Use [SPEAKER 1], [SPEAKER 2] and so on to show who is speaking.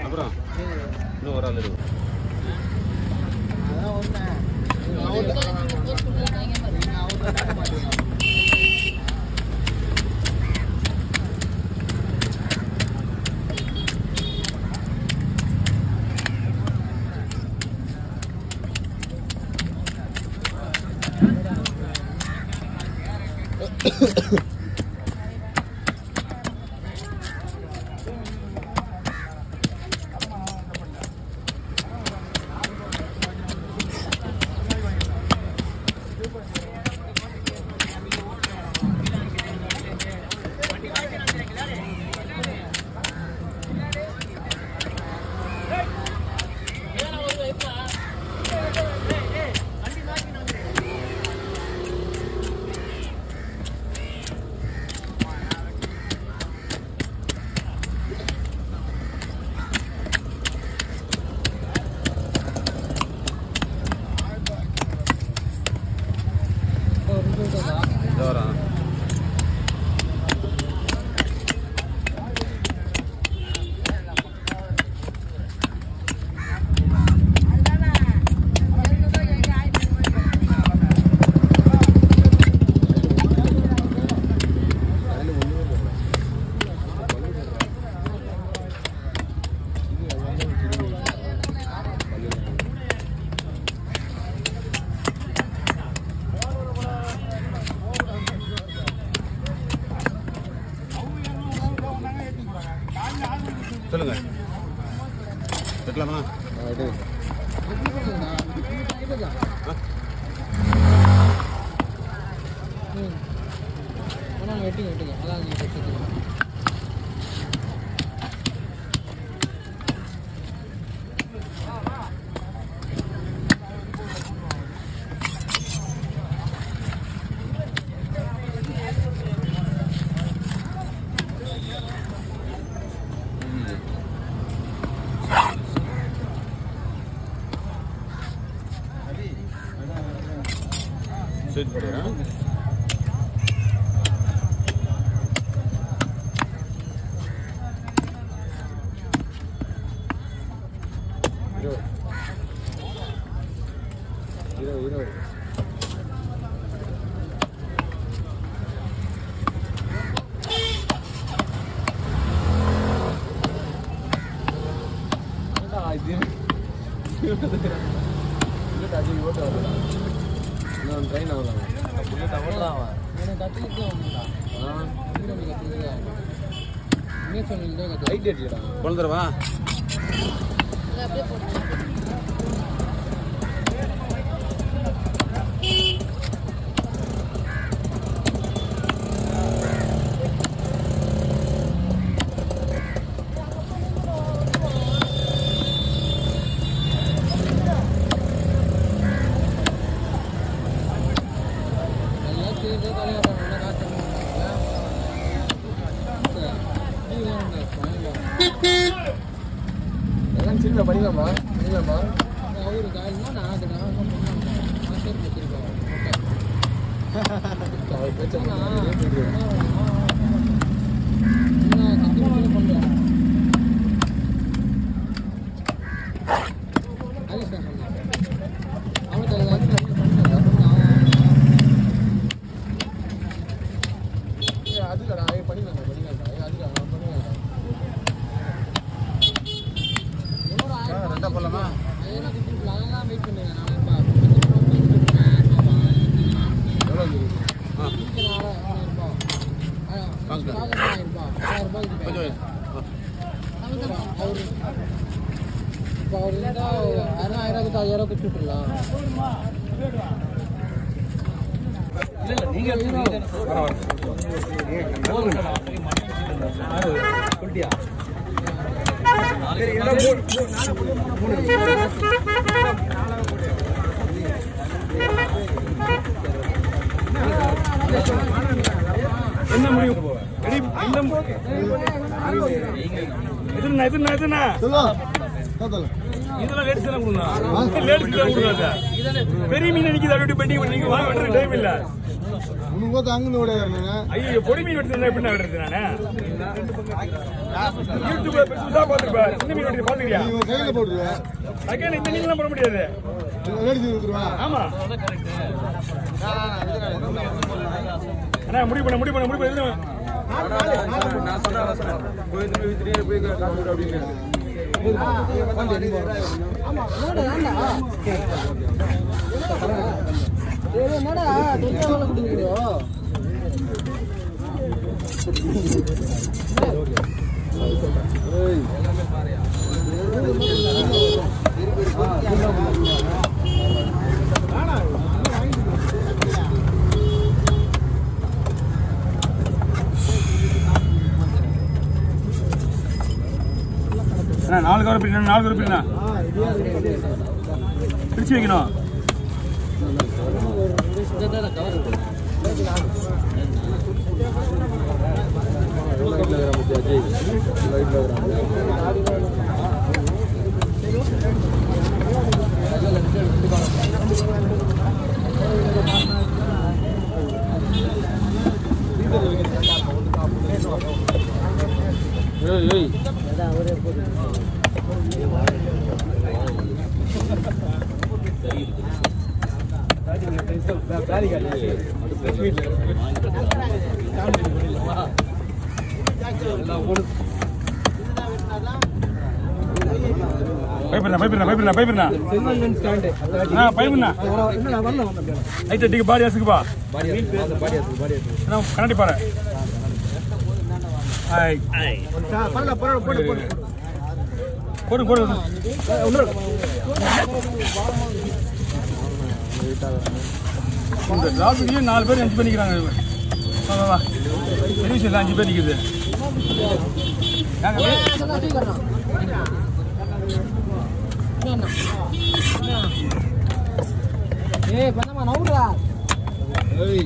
[SPEAKER 1] அப்புறம் இன்னும் ஒரு ஆள் இருக்கு. சொல்லுங்க வெட்டலாமா?
[SPEAKER 2] வெட்டிங்க அதான்
[SPEAKER 1] சரி போடுறேன். ட்ரெயின் ஆகலாம் கொண்டுவா பண்ணிக்கலாமா பண்ணிக்கலாமா அவரு காயமா நான் போலாமா? வெயிட் பண்ணுங்க. என்ன முடியும் பெரிய மீன் நினைக்குது அப்படி பெண்டிங் பண்ணி வாங்க டைம் இல்ல
[SPEAKER 2] உனக்கு போது அங்கே ஓடையாருங்க.
[SPEAKER 3] ஐயோ பொடி மீன் வெட்டுறேன் எப்படி வெட்டுறது நானே யூடியூப்ல பெருசா பாத்துப்பேன். சின்ன மீன் வெட்டி பாத்துக்கியா?
[SPEAKER 2] நீ கையில போடுவேன்.
[SPEAKER 3] அகைன் இந்த மீன்லாம் போட முடியாது.
[SPEAKER 2] ரெடி செய்துருவா.
[SPEAKER 3] ஆமா. அண்ணா முடிவு பண்ணு.
[SPEAKER 1] நான் சொல்றேன். போய் காசு அப்படின்னு.
[SPEAKER 4] ஆமா என்னடா தொண்டை வள குடிக்குறோ ஏய்
[SPEAKER 3] நாலு கவர் பிடினா பிடிச்சு வைக்கணும். கண்ணாடி பாரு. போடு ராசுக்கு 4 பேர் 5 பேர் நிற்கிறாங்க. பெரிய விஷயம் 5 பேர் நிற்குது.
[SPEAKER 4] ஏய் பண்ணமா நவுறா.
[SPEAKER 1] ஏய்